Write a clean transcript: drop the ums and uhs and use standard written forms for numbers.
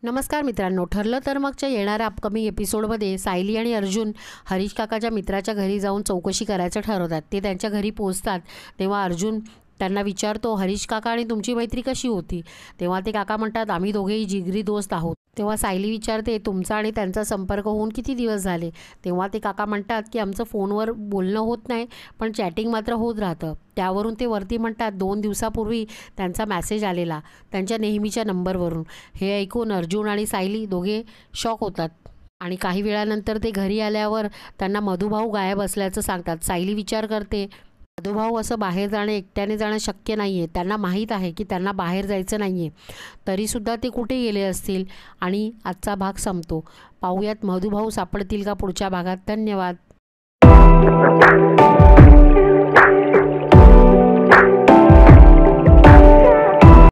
नमस्कार मित्रांनो, ठरलं तर मगच्या येणाऱ्या अपकमिंग एपिसोडमध्ये सायली आणि अर्जुन हरीश काकाच्या मित्राच्या घरी जाऊन चौकशी करायचं ठरवतात. ते त्यांच्या घरी पोहोचतात तेव्हा अर्जुन त्यांना विचारतो, हरीश काका आणि तुमची मैत्री कशी होती? तेव्हा ते काका म्हणतात, आम्ही दोघेही जिगरी दोस्त आहोत. तेव्हा सायली विचारते, तुमचा आणि त्यांचा संपर्क होऊन किती दिवस झाले? तेव्हा ते काका म्हणतात की आमचं फोनवर बोलणं होत नाही, पण चॅटिंग मात्र होत राहतं. त्यावरून ते वरती म्हणतात, 2 दिवसापूर्वी त्यांचा मेसेज आलेला त्यांच्या नेहमीच्या नंबरवरून. हे ऐकून अर्जुन आणि सायली दोघे शॉक होतात. आणि काही वेळानंतर ते घरी आल्यावर त्यांना मधुभाऊ गायब असल्याचं सांगतात. सायली विचार करते, मधुभाऊ असं बाहेर जाणं, एकट्याने जाणं शक्य नाही आहे. त्यांना माहीत आहे की त्यांना बाहेर जायचं नाही आहे, तरीसुद्धा ते कुठे गेले असतील. आणि आजचा भाग संपतो. पाहूयात मधुभाऊ सापडतील का पुढच्या भागात. धन्यवाद.